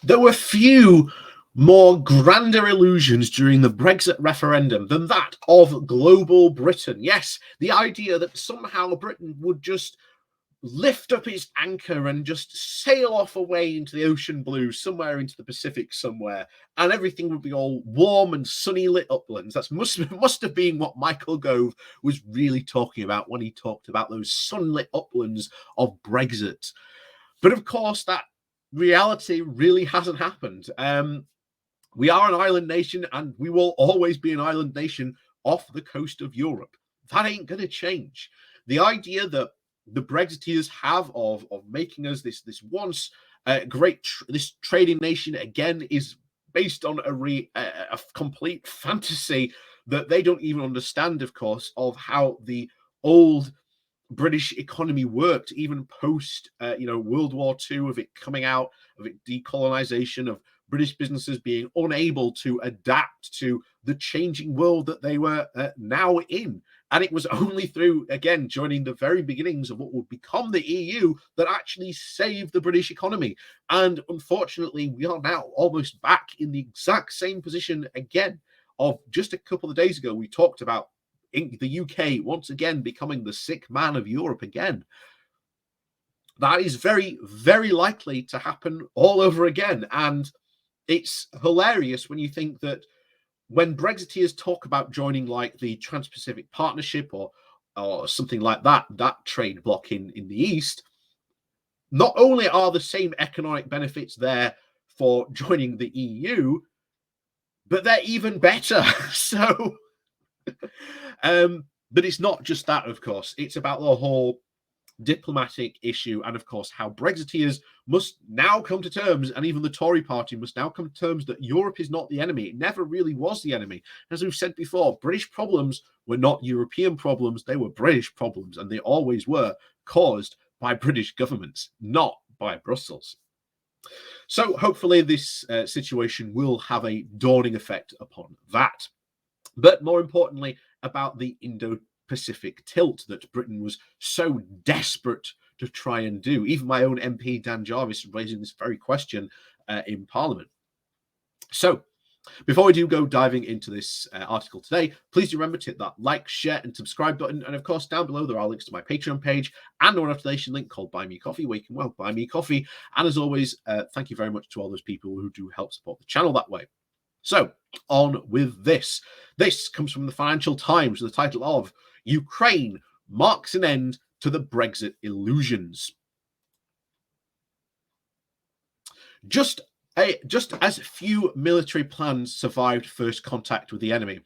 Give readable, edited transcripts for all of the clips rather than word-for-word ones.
There were few more grander illusions during the Brexit referendum than that of global Britain. Yes, the idea that somehow Britain would just lift up its anchor and just sail off away into the ocean blue, somewhere into the Pacific somewhere, and everything would be all warm and sunny lit uplands. That must have been what Michael Gove was really talking about when he talked about those sunlit uplands of Brexit. But of course, that reality really hasn't happened. We are an island nation, and we will always be an island nation off the coast of Europe. That ain't going to change. The idea that the Brexiteers have of making us this once great this trading nation again is based on a complete fantasy that they don't even understand, of course, of how the old British economy worked, even post, World War II, of it coming out, of it decolonization, of British businesses being unable to adapt to the changing world that they were now in. And it was only through, again, joining the very beginnings of what would become the EU that actually saved the British economy. And unfortunately, we are now almost back in the exact same position again. Of just a couple of days ago, we talked about in the UK once again becoming the sick man of Europe again. That is very, very likely to happen all over again. And it's hilarious when you think that when Brexiteers talk about joining like the Trans-Pacific Partnership or something like that trade bloc in the East, not only are the same economic benefits there for joining the EU, but they're even better. So but it's not just that, of course. It's about the whole diplomatic issue, and of course how Brexiteers must now come to terms, and even the Tory party must now come to terms, that Europe is not the enemy. It never really was the enemy. As we've said before, British problems were not European problems, they were British problems, and they always were caused by British governments, not by Brussels. So hopefully this situation will have a dawning effect upon that. But more importantly, about the Indo-Pacific tilt that Britain was so desperate to try and do. Even my own MP, Dan Jarvis, raising this very question in Parliament. So, before we do go diving into this article today, please do remember to hit that like, share, and subscribe button. And of course, down below, there are links to my Patreon page and an affiliation link called Buy Me Coffee, where you can, well, buy me coffee. And as always, thank you very much to all those people who do help support the channel that way. So, on with this. This comes from the Financial Times with the title of Ukraine Marks an End to the Brexit Illusions. Just as few military plans survived first contact with the enemy,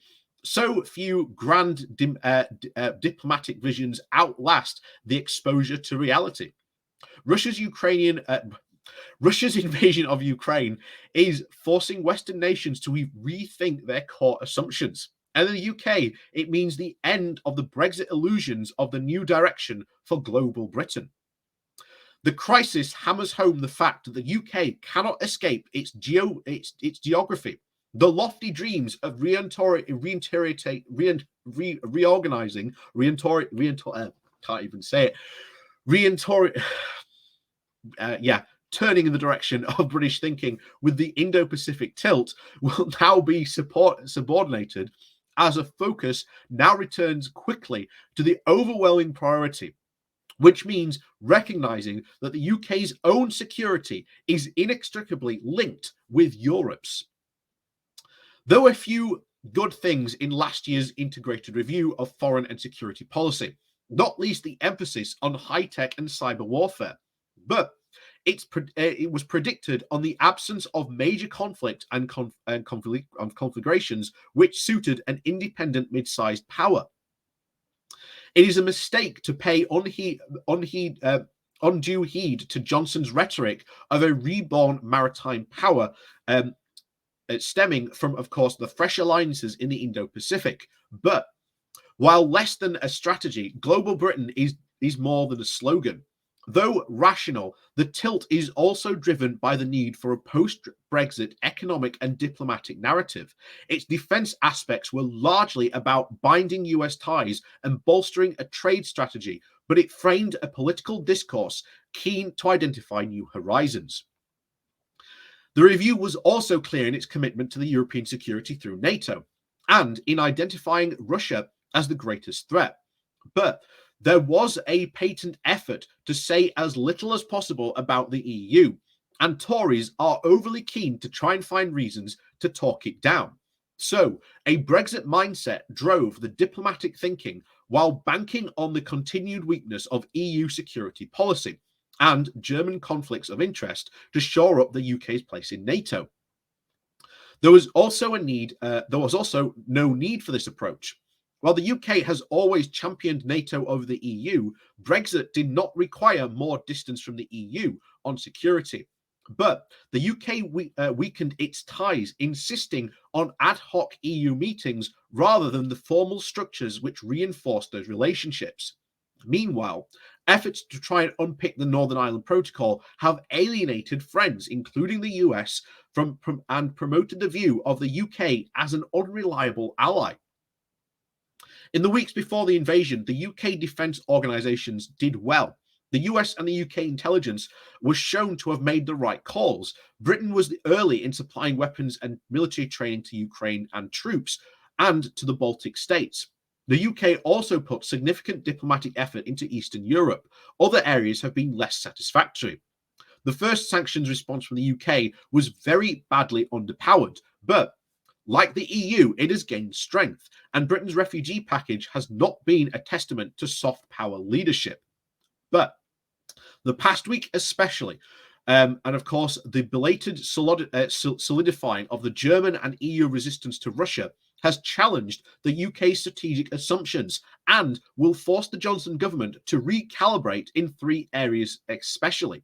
so few grand diplomatic visions outlast the exposure to reality. Russia's invasion of Ukraine is forcing Western nations to rethink their core assumptions. And in the UK, it means the end of the Brexit illusions of the new direction for global Britain. The crisis hammers home the fact that the UK cannot escape its geography. The lofty dreams of turning in the direction of British thinking with the Indo-Pacific tilt will now be subordinated, as a focus now returns quickly to the overwhelming priority, which means recognizing that the UK's own security is inextricably linked with Europe's. There were few good things in last year's integrated review of foreign and security policy, not least the emphasis on high-tech and cyber warfare. But it was predicted on the absence of major conflict and conflagrations which suited an independent mid-sized power. It is a mistake to pay undue heed to Johnson's rhetoric of a reborn maritime power, stemming from, of course, the fresh alliances in the Indo-Pacific. But while less than a strategy, Global Britain is more than a slogan. Though rational, the tilt is also driven by the need for a post-Brexit economic and diplomatic narrative. Its defense aspects were largely about binding US ties and bolstering a trade strategy, but it framed a political discourse keen to identify new horizons. The review was also clear in its commitment to the European security through NATO and in identifying Russia as the greatest threat. But there was a patent effort to say as little as possible about the EU, and Tories are overly keen to try and find reasons to talk it down. So, a Brexit mindset drove the diplomatic thinking while banking on the continued weakness of EU security policy and German conflicts of interest to shore up the UK's place in NATO. There was also no need for this approach. While the UK has always championed NATO over the EU, Brexit did not require more distance from the EU on security. But the UK weakened its ties, insisting on ad hoc EU meetings rather than the formal structures which reinforced those relationships. Meanwhile, efforts to try and unpick the Northern Ireland Protocol have alienated friends, including the US, and promoted the view of the UK as an unreliable ally. In the weeks before the invasion, the UK defence organisations did well. The US and the UK intelligence was shown to have made the right calls. Britain was early in supplying weapons and military training to Ukraine and troops and to the Baltic states. The UK also put significant diplomatic effort into Eastern Europe. Other areas have been less satisfactory. The first sanctions response from the UK was very badly underpowered, but like the EU, it has gained strength, and Britain's refugee package has not been a testament to soft power leadership. But the past week especially, and of course the belated solidifying of the German and EU resistance to Russia has challenged the UK's strategic assumptions and will force the Johnson government to recalibrate in three areas especially.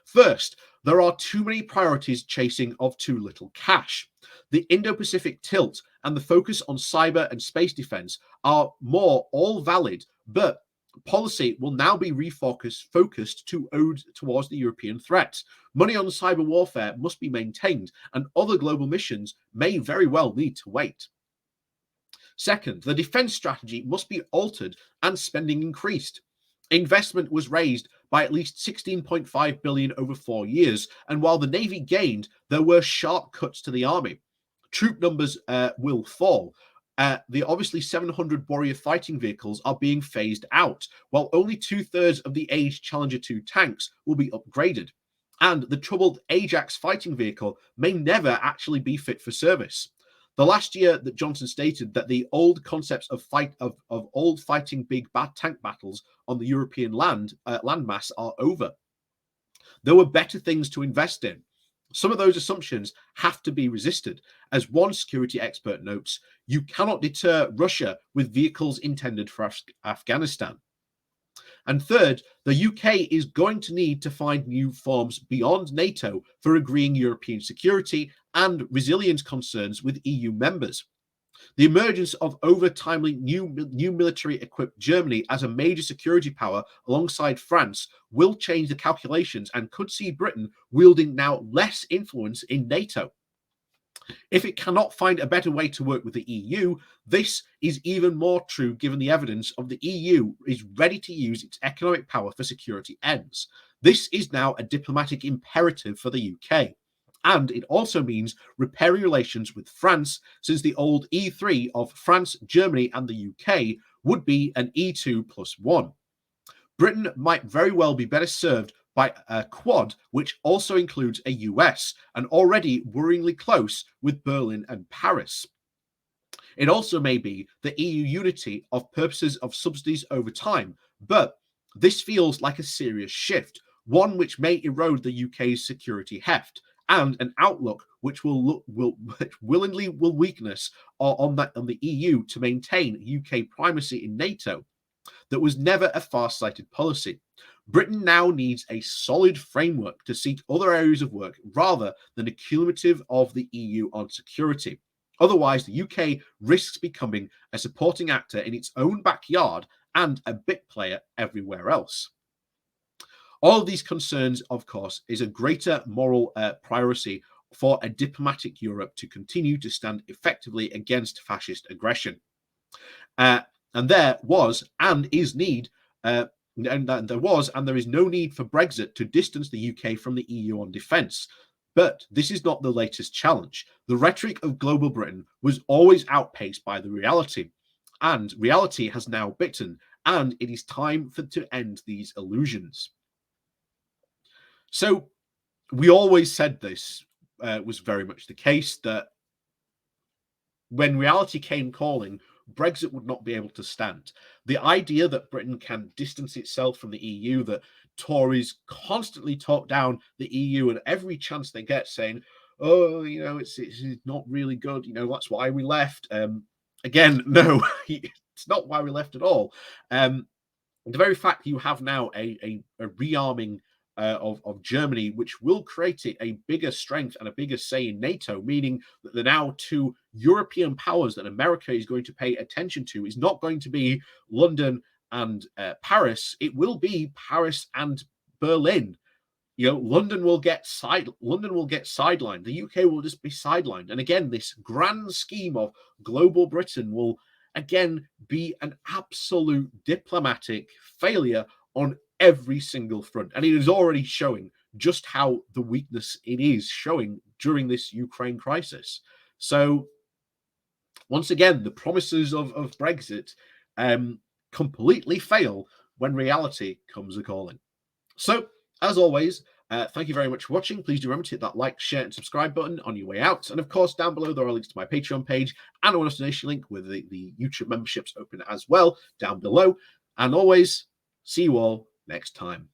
First, there are too many priorities chasing of too little cash. The Indo-Pacific tilt and the focus on cyber and space defense are all valid, but policy will now be focused towards the European threats. Money on cyber warfare must be maintained, and other global missions may very well need to wait. Second, the defense strategy must be altered and spending increased. Investment was raised by at least 16.5 billion over 4 years, and while the Navy gained, there were sharp cuts to the Army. Troop numbers will fall. The obviously 700 Warrior fighting vehicles are being phased out, while only 2/3 of the aged Challenger 2 tanks will be upgraded. And the troubled Ajax fighting vehicle may never actually be fit for service. The last year that Johnson stated that the old concepts of old fighting big tank battles on the European landmass are over. There were better things to invest in. Some of those assumptions have to be resisted. As one security expert notes, you cannot deter Russia with vehicles intended for Afghanistan. And third, the UK is going to need to find new forms beyond NATO for agreeing European security and resilience concerns with EU members. The emergence of over-timely new military-equipped Germany as a major security power alongside France will change the calculations and could see Britain wielding now less influence in NATO. If it cannot find a better way to work with the EU, this is even more true given the evidence of the EU is ready to use its economic power for security ends. This is now a diplomatic imperative for the UK. And it also means repairing relations with France, since the old E3 of France, Germany, and the UK would be an E2+1. Britain might very well be better served by a Quad, which also includes a US, and already worryingly close with Berlin and Paris. It also may be the EU unity of purposes of subsidies over time, but this feels like a serious shift, one which may erode the UK's security heft, and an outlook which will weakness on the EU to maintain UK primacy in NATO. That was never a far-sighted policy. Britain now needs a solid framework to seek other areas of work rather than a cumulative of the EU on security. Otherwise, the UK risks becoming a supporting actor in its own backyard and a bit player everywhere else. All of these concerns, of course, is a greater moral priority for a diplomatic Europe to continue to stand effectively against fascist aggression. And there was and is need, and there is no need for Brexit to distance the UK from the EU on defence. But this is not the latest challenge. The rhetoric of global Britain was always outpaced by the reality, and reality has now bitten, and it is time to end these illusions. So we always said this was very much the case, that when reality came calling, Brexit would not be able to stand. The idea that Britain can distance itself from the EU, that Tories constantly talk down the EU and every chance they get, saying, "Oh, it's not really good. That's why we left." Again, no, it's not why we left at all. The very fact you have now a rearming of Germany, which will create a bigger strength and a bigger say in NATO, meaning that the now two European powers that America is going to pay attention to is not going to be London and Paris. It will be Paris and Berlin. London will get sidelined. The UK will just be sidelined. And again, this grand scheme of global Britain will again be an absolute diplomatic failure on every single front. And it is already showing just how the weakness it is showing during this Ukraine crisis. So once again, the promises of Brexit completely fail when reality comes a-calling. So, as always, thank you very much for watching. Please do remember to hit that like, share, and subscribe button on your way out. And of course, down below, there are links to my Patreon page and a one-off donation link with the YouTube memberships open as well down below. And always, see you all next time.